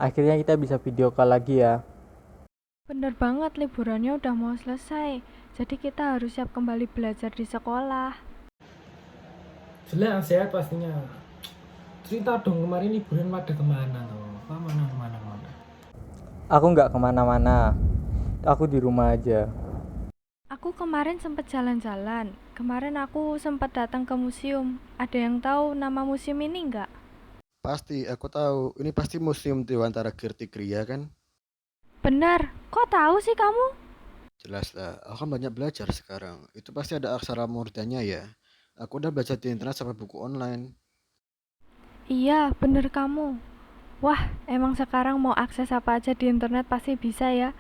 akhirnya kita bisa video call lagi ya. Bener banget, liburannya udah mau selesai. Jadi kita harus siap kembali belajar di sekolah. Jelas sehat pastinya. Cerita dong kemarin liburan pada kemana tuh? Kemana? Aku nggak kemana-mana, aku di rumah aja. Aku kemarin sempat jalan-jalan. Kemarin aku sempat datang ke museum. Ada yang tahu nama museum ini nggak? Pasti, aku tahu. Ini pasti Museum Dewantara Kirtikriya kan? Bener, kok tahu sih kamu? Jelas lah, aku kan banyak belajar sekarang. Itu pasti ada aksara murdanya ya. Aku udah belajar di internet sampai buku online. Iya, bener kamu. Wah, emang sekarang mau akses apa aja di internet pasti bisa ya.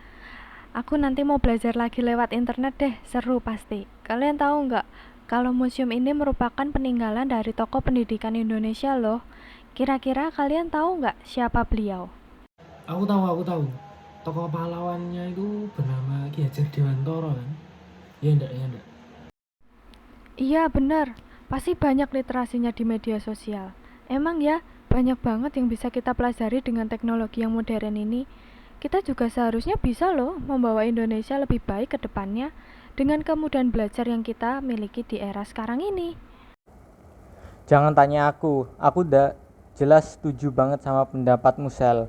Aku nanti mau belajar lagi lewat internet deh, seru pasti. Kalian tahu nggak, kalau museum ini merupakan peninggalan dari tokoh pendidikan Indonesia loh. Kira-kira kalian tahu nggak siapa beliau? Aku tahu. Tokoh pahlawannya itu bernama Ki Hajar Dewantara kan? Ya enggak. Iya bener, pasti banyak literasinya di media sosial. Emang ya, banyak banget yang bisa kita pelajari dengan teknologi yang modern ini. Kita juga seharusnya bisa loh membawa Indonesia lebih baik ke depannya dengan kemudahan belajar yang kita miliki di era sekarang ini. Jangan tanya aku udah jelas setuju banget sama pendapatmu Sel.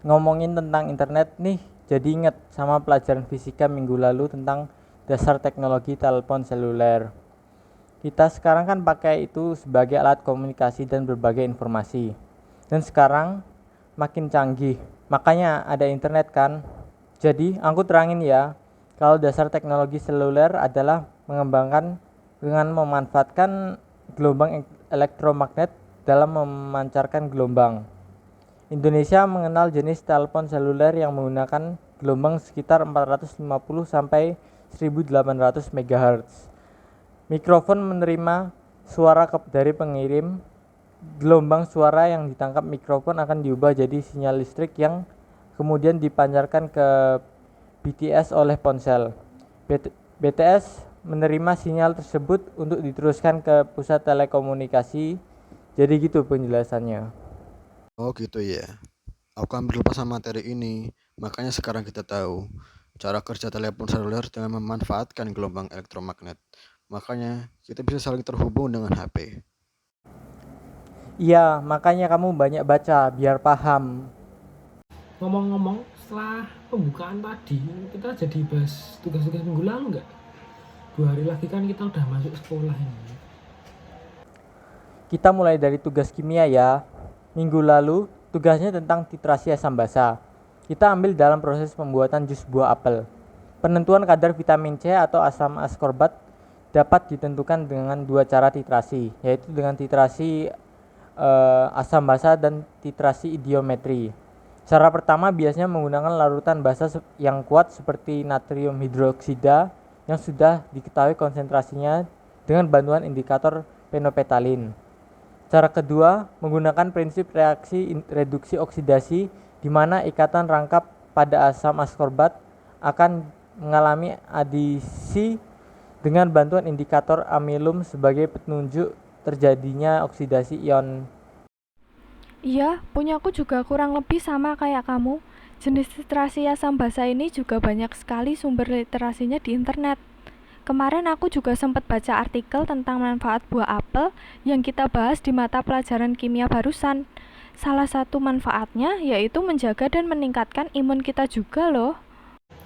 Ngomongin tentang internet nih, jadi inget sama pelajaran fisika minggu lalu tentang dasar teknologi telepon seluler. Kita sekarang kan pakai itu sebagai alat komunikasi dan berbagai informasi. Dan sekarang makin canggih, makanya ada internet kan. Jadi aku terangin ya, kalau dasar teknologi seluler adalah mengembangkan dengan memanfaatkan gelombang elektromagnet dalam memancarkan gelombang. Indonesia mengenal jenis telepon seluler yang menggunakan gelombang sekitar 450 sampai 1800 MHz. Mikrofon menerima suara dari pengirim. Gelombang suara yang ditangkap mikrofon akan diubah jadi sinyal listrik yang kemudian dipancarkan ke BTS oleh ponsel. BTS menerima sinyal tersebut untuk diteruskan ke pusat telekomunikasi. Jadi gitu penjelasannya. Oh gitu ya. Aku hampir lupa sama materi ini. Makanya sekarang kita tahu cara kerja telepon seluler dengan memanfaatkan gelombang elektromagnet. Makanya kita bisa saling terhubung dengan HP. Iya, makanya kamu banyak baca biar paham. Ngomong-ngomong, setelah pembukaan tadi kita jadi bahas tugas-tugas minggu lalu nggak? 2 hari lagi kan kita udah masuk sekolah ini. Kita mulai dari tugas kimia ya. Minggu lalu tugasnya tentang titrasi asam basa. Kita ambil dalam proses pembuatan jus buah apel. Penentuan kadar vitamin C atau asam askorbat dapat ditentukan dengan dua cara titrasi, yaitu dengan titrasi asam basa dan titrasi idiometri. Cara pertama biasanya menggunakan larutan basa yang kuat seperti natrium hidroksida yang sudah diketahui konsentrasinya dengan bantuan indikator fenopetalin. Cara kedua menggunakan prinsip reaksi reduksi oksidasi di mana ikatan rangkap pada asam askorbat akan mengalami adisi dengan bantuan indikator amilum sebagai penunjuk terjadinya oksidasi ion. Iya, punyaku juga kurang lebih sama kayak kamu. Jenis literasi asam basa ini juga banyak sekali sumber literasinya di internet. Kemarin aku juga sempat baca artikel tentang manfaat buah apel yang kita bahas di mata pelajaran kimia barusan. Salah satu manfaatnya yaitu menjaga dan meningkatkan imun kita juga loh.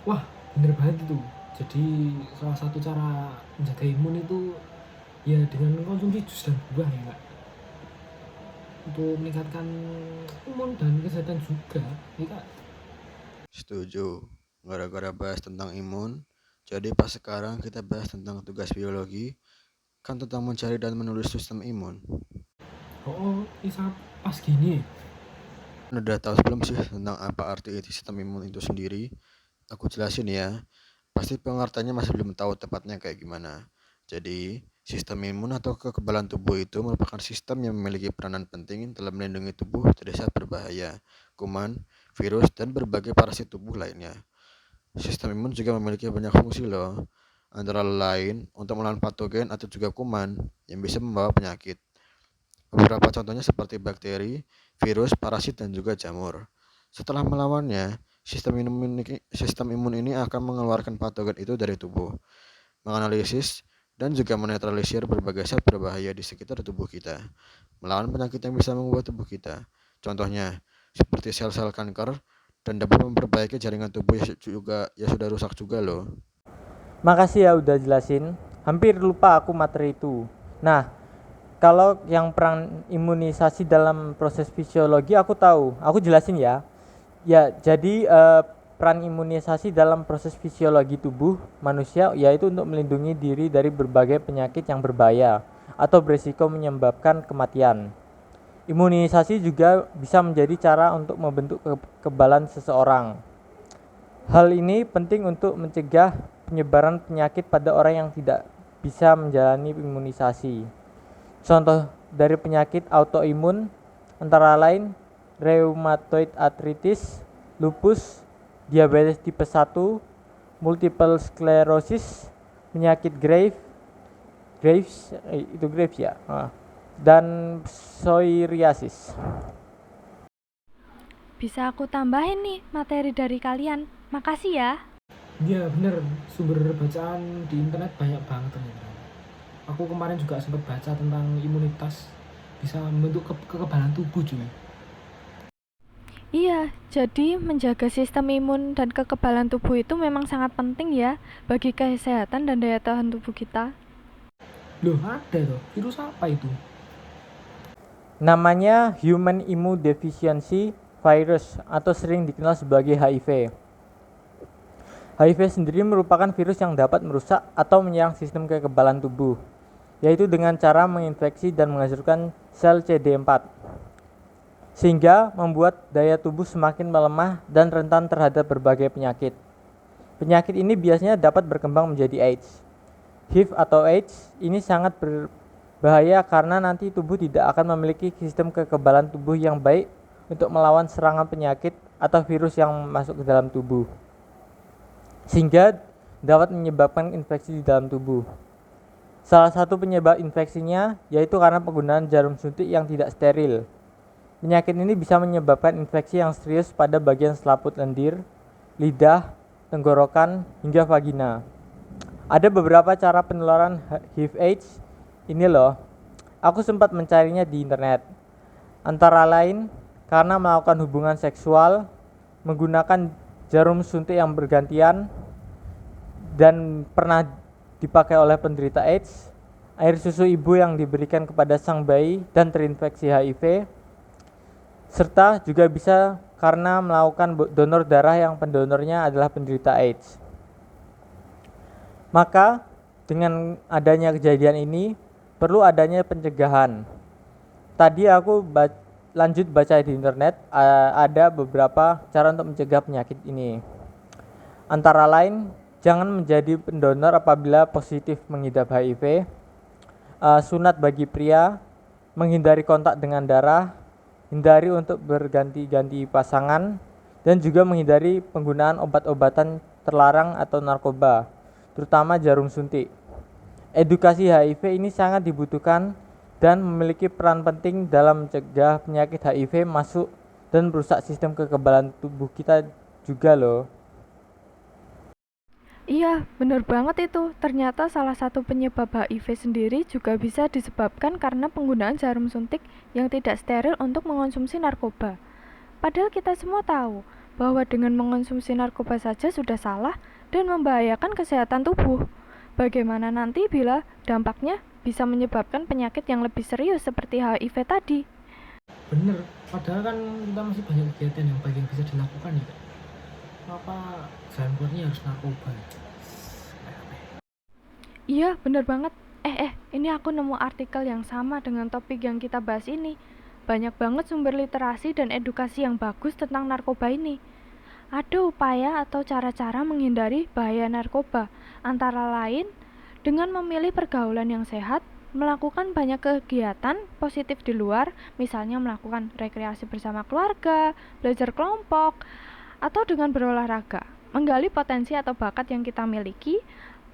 Wah, bener banget itu. Jadi salah satu cara menjaga imun itu ya dengan mengkonsumsi jus dan buah ya Kak. Untuk meningkatkan imun dan kesehatan juga ya Kak. Setuju. Gara-gara bahas tentang imun, jadi pas sekarang kita bahas tentang tugas biologi, kan tentang mencari dan menulis sistem imun. Oh, bisa pas gini. Udah tahu sebelum sih tentang apa arti sistem imun itu sendiri? Aku jelasin ya. Pasti pengertiannya masih belum tahu tepatnya kayak gimana. Jadi, sistem imun atau kekebalan tubuh itu merupakan sistem yang memiliki peranan penting dalam melindungi tubuh dari zat berbahaya, kuman, virus, dan berbagai parasit tubuh lainnya. Sistem imun juga memiliki banyak fungsi loh, antara lain untuk melawan patogen atau juga kuman yang bisa membawa penyakit. Beberapa contohnya seperti bakteri, virus, parasit, dan juga jamur. Setelah melawannya, sistem imun ini akan mengeluarkan patogen itu dari tubuh, menganalisis dan juga menetralisir berbagai zat berbahaya di sekitar tubuh kita, melawan penyakit yang bisa membuat tubuh kita. Contohnya, seperti sel-sel kanker dan dapat memperbaiki jaringan tubuh yang sudah rusak juga loh. Makasih ya udah jelasin. Hampir lupa aku materi itu. Nah, kalau yang peran imunisasi dalam proses fisiologi aku tahu. Aku jelasin ya. Ya, jadi peran imunisasi dalam proses fisiologi tubuh manusia yaitu untuk melindungi diri dari berbagai penyakit yang berbahaya atau berisiko menyebabkan kematian. Imunisasi juga bisa menjadi cara untuk membentuk kekebalan seseorang. Hal ini penting untuk mencegah penyebaran penyakit pada orang yang tidak bisa menjalani imunisasi. Contoh dari penyakit autoimun antara lain rheumatoid arthritis, lupus, diabetes tipe 1, multiple sclerosis, penyakit Graves ya, dan psoriasis. Bisa aku tambahin nih materi dari kalian. Makasih ya. Iya bener, sumber bacaan di internet banyak banget ternyata. Aku kemarin juga sempat baca tentang imunitas bisa membentuk kekebalan tubuh cuy. Iya, jadi menjaga sistem imun dan kekebalan tubuh itu memang sangat penting ya bagi kesehatan dan daya tahan tubuh kita. Loh ada loh, virus apa itu? Namanya Human Immunodeficiency Virus atau sering dikenal sebagai HIV. HIV sendiri merupakan virus yang dapat merusak atau menyerang sistem kekebalan tubuh, yaitu dengan cara menginfeksi dan menghancurkan sel CD4, sehingga membuat daya tubuh semakin melemah dan rentan terhadap berbagai penyakit. Penyakit ini biasanya dapat berkembang menjadi AIDS. HIV atau AIDS ini sangat berbahaya karena nanti tubuh tidak akan memiliki sistem kekebalan tubuh yang baik untuk melawan serangan penyakit atau virus yang masuk ke dalam tubuh, sehingga dapat menyebabkan infeksi di dalam tubuh. Salah satu penyebab infeksinya yaitu karena penggunaan jarum suntik yang tidak steril. Penyakit ini bisa menyebabkan infeksi yang serius pada bagian selaput lendir, lidah, tenggorokan, hingga vagina. Ada beberapa cara penularan HIV/AIDS ini loh. Aku sempat mencarinya di internet. Antara lain karena melakukan hubungan seksual, menggunakan jarum suntik yang bergantian dan pernah dipakai oleh penderita AIDS, air susu ibu yang diberikan kepada sang bayi dan terinfeksi HIV, serta juga bisa karena melakukan donor darah yang pendonornya adalah penderita AIDS. Maka dengan adanya kejadian ini perlu adanya pencegahan. Tadi aku lanjut baca di internet, ada beberapa cara untuk mencegah penyakit ini. Antara lain, jangan menjadi pendonor apabila positif mengidap HIV, sunat bagi pria, menghindari kontak dengan darah, hindari untuk berganti-ganti pasangan, dan juga menghindari penggunaan obat-obatan terlarang atau narkoba, terutama jarum suntik. Edukasi HIV ini sangat dibutuhkan dan memiliki peran penting dalam mencegah penyakit HIV masuk dan merusak sistem kekebalan tubuh kita juga loh. Iya, bener banget itu. Ternyata salah satu penyebab HIV sendiri juga bisa disebabkan karena penggunaan jarum suntik yang tidak steril untuk mengonsumsi narkoba. Padahal kita semua tahu bahwa dengan mengonsumsi narkoba saja sudah salah dan membahayakan kesehatan tubuh. Bagaimana nanti bila dampaknya bisa menyebabkan penyakit yang lebih serius seperti HIV tadi? Bener, padahal kan kita masih banyak kegiatan yang baik yang bisa dilakukan ya. Kenapa jalan keluarnya harus narkoba? Iya, bener banget. Ini aku nemu artikel yang sama dengan topik yang kita bahas ini. Banyak banget sumber literasi dan edukasi yang bagus tentang narkoba ini. Ada upaya atau cara-cara menghindari bahaya narkoba, antara lain dengan memilih pergaulan yang sehat, melakukan banyak kegiatan positif di luar, misalnya melakukan rekreasi bersama keluarga, belajar kelompok, atau dengan berolahraga, menggali potensi atau bakat yang kita miliki,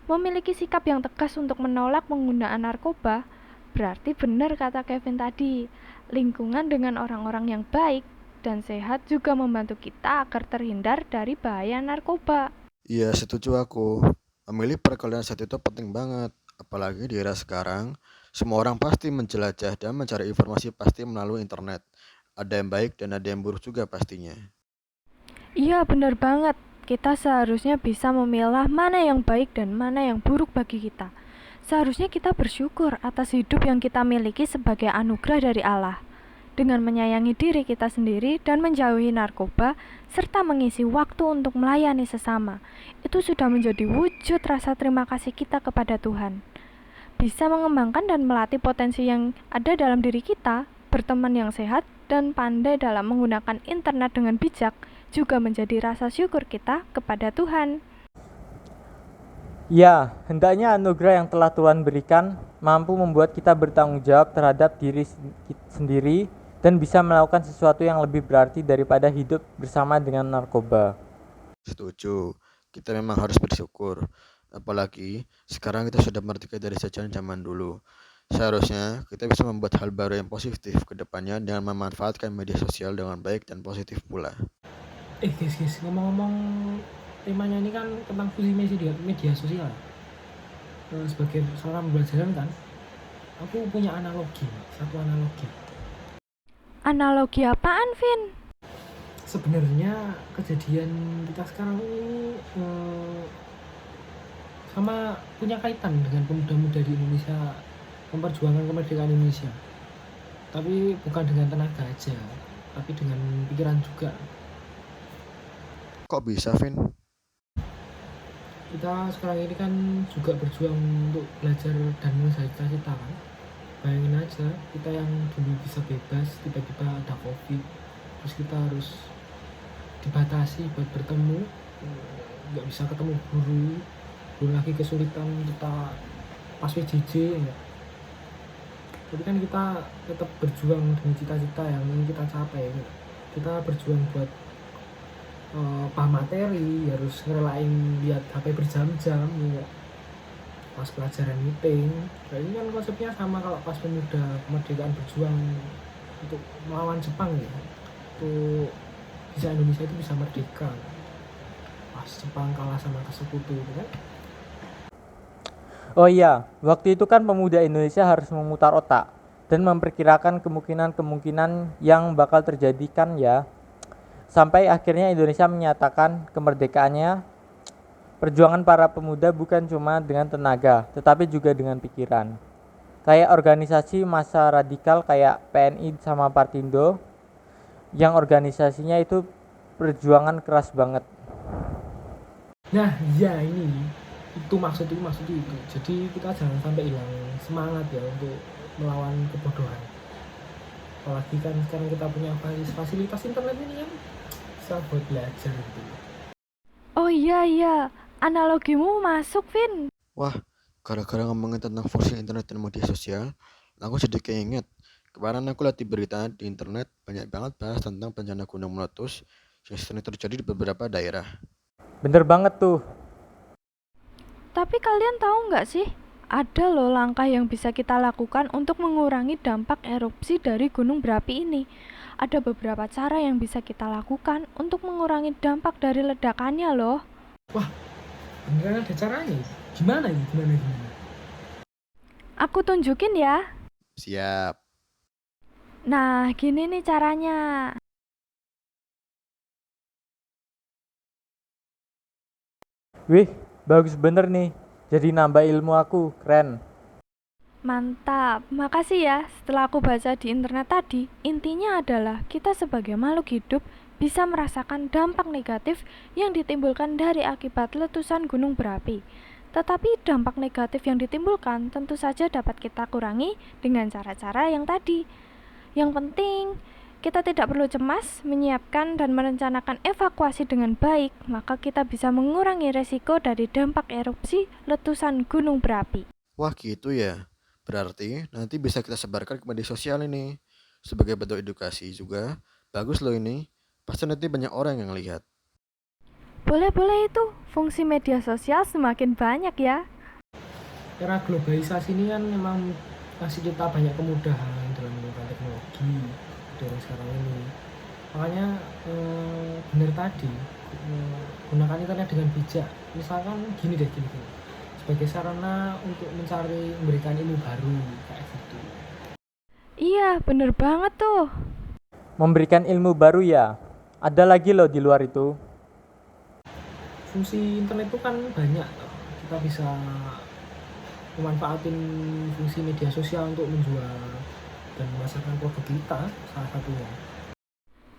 memiliki sikap yang tegas untuk menolak penggunaan narkoba. Berarti benar kata Kevin tadi, lingkungan dengan orang-orang yang baik dan sehat juga membantu kita agar terhindar dari bahaya narkoba. Iya, setuju aku. Memilih pergaulan sehat itu penting banget. Apalagi di era sekarang, semua orang pasti menjelajah dan mencari informasi pasti melalui internet. Ada yang baik dan ada yang buruk juga pastinya. Iya, benar banget. Kita seharusnya bisa memilah mana yang baik dan mana yang buruk bagi kita. Seharusnya kita bersyukur atas hidup yang kita miliki sebagai anugerah dari Allah. Dengan menyayangi diri kita sendiri dan menjauhi narkoba, serta mengisi waktu untuk melayani sesama, itu sudah menjadi wujud rasa terima kasih kita kepada Tuhan. Bisa mengembangkan dan melatih potensi yang ada dalam diri kita, berteman yang sehat, dan pandai dalam menggunakan internet dengan bijak, juga menjadi rasa syukur kita kepada Tuhan. Ya, hendaknya anugerah yang telah Tuhan berikan mampu membuat kita bertanggung jawab terhadap diri sendiri dan bisa melakukan sesuatu yang lebih berarti daripada hidup bersama dengan narkoba. Setuju, kita memang harus bersyukur. Apalagi sekarang kita sudah merdeka dari jajahan zaman dulu. Seharusnya kita bisa membuat hal baru yang positif ke depannya dengan memanfaatkan media sosial dengan baik dan positif pula. Guys, ngomong-ngomong, temanya ini kan tentang fungsi media sosial. Sebagai seorang pembelajaran kan, aku punya satu analogi. Analogi apaan, Vin? Sebenarnya kejadian kita sekarang ini sama punya kaitan dengan pemuda-muda di Indonesia memperjuangkan kemerdekaan Indonesia. Tapi bukan dengan tenaga aja, tapi dengan pikiran juga. Kok bisa, Vin? Kita sekarang ini kan juga berjuang untuk belajar dan mengejar cita-cita kan. Bayangin aja, kita yang dulu bisa bebas, tiba-tiba ada COVID, terus kita harus dibatasi buat bertemu, nggak bisa ketemu guru, belum lagi kesulitan kita pas PJJ ya. Tapi kan kita tetap berjuang dengan cita-cita yang ingin kita capai ya. Kita berjuang buat paham materi, harus ngerelain lihat HP berjam-jam ya. Pas pelajaran meeting, nah ini kan konsepnya sama kalau pas pemuda kemerdekaan berjuang untuk melawan Jepang ya, untuk bisa Indonesia itu bisa merdeka pas Jepang kalah sama sekutu kan. Oh iya, waktu itu kan pemuda Indonesia harus memutar otak dan memperkirakan kemungkinan-kemungkinan yang bakal terjadi kan ya. Sampai akhirnya Indonesia menyatakan kemerdekaannya. Perjuangan para pemuda bukan cuma dengan tenaga, tetapi juga dengan pikiran. Kayak organisasi massa radikal kayak PNI sama Partindo, yang organisasinya itu perjuangan keras banget. Nah iya itu maksud itu. Jadi kita jangan sampai hilang semangat ya untuk melawan kebodohan. Apalagi kan sekarang kita punya fasilitas internet ini kan bisa buat belajar gitu. Oh iya, analogimu masuk, Vin. Wah, gara-gara ngomongin tentang fungsi internet dan media sosial, aku jadi keinget. Kemarin aku lihat di berita di internet banyak banget bahas tentang bencana gunung meletus yang sering terjadi di beberapa daerah. Bener banget tuh. Tapi kalian tahu nggak sih, ada loh langkah yang bisa kita lakukan untuk mengurangi dampak erupsi dari gunung berapi ini. Ada beberapa cara yang bisa kita lakukan untuk mengurangi dampak dari ledakannya loh. Wah, beneran ada caranya? Gimana? Aku tunjukin ya. Siap. Nah, gini nih caranya. Wih, bagus bener nih. Jadi nambah ilmu aku, keren. Mantap, makasih ya. Setelah aku baca di internet tadi, intinya adalah kita sebagai makhluk hidup bisa merasakan dampak negatif yang ditimbulkan dari akibat letusan gunung berapi. Tetapi dampak negatif yang ditimbulkan tentu saja dapat kita kurangi dengan cara-cara yang tadi. Yang penting, kita tidak perlu cemas, menyiapkan dan merencanakan evakuasi dengan baik, maka kita bisa mengurangi resiko dari dampak erupsi letusan gunung berapi. Wah gitu ya. Berarti nanti bisa kita sebarkan ke media sosial ini. Sebagai bentuk edukasi juga. Bagus loh ini. Pasti nanti banyak orang yang lihat. Boleh itu. Fungsi media sosial semakin banyak ya. Era globalisasi ini kan memang kasih kita banyak kemudahan dalam menggunakan teknologi dari sekarang ini. Makanya bener tadi, gunakan internet dengan bijak. Misalkan gini deh, gini. Sebagai sarana untuk memberikan ilmu baru kayak gitu. Iya, bener banget tuh. Memberikan ilmu baru ya. Ada lagi loh di luar itu. Fungsi internet itu kan banyak. Kita bisa memanfaatin fungsi media sosial untuk menjual dan memasarkan produk kita, salah satunya.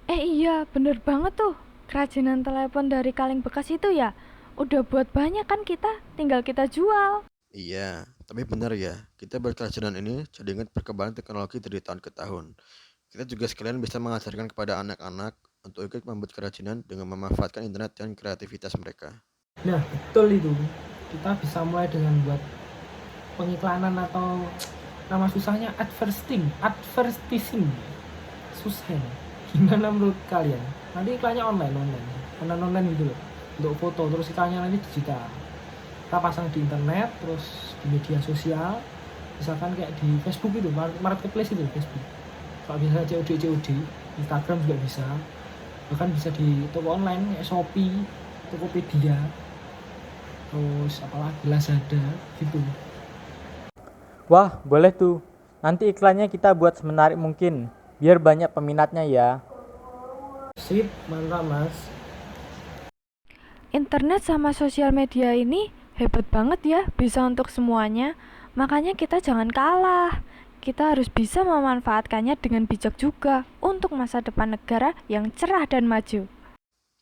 Iya, bener banget tuh. Kerajinan telepon dari kaleng bekas itu ya. Udah buat banyak kan kita, tinggal kita jual. Iya, tapi benar ya, kita berkerajinan ini jadi ingat perkembangan teknologi dari tahun ke tahun. Kita juga sekalian bisa mengajarkan kepada anak-anak untuk ikut membuat kerajinan dengan memanfaatkan internet dan kreativitas mereka. Nah, betul itu. Kita bisa mulai dengan buat pengiklanan atau nama susahnya advertising. Susah ya. Gimana menurut kalian? Nanti iklannya online gitu loh. Untuk foto, terus iklannya nanti digital. Kita pasang di internet, terus di media sosial, misalkan kayak di Facebook itu, marketplace itu, Facebook. Kalau bisa COD, Instagram juga bisa. Bahkan bisa di toko online kayak Shopee, Tokopedia, terus apalagi Lazada gitu. Wah, boleh tuh. Nanti iklannya kita buat semenarik mungkin, biar banyak peminatnya ya. Sip, mantap mas. Internet sama sosial media ini hebat banget ya, bisa untuk semuanya. Makanya kita jangan kalah. Kita harus bisa memanfaatkannya dengan bijak juga untuk masa depan negara yang cerah dan maju.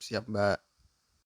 Siap, Mbak.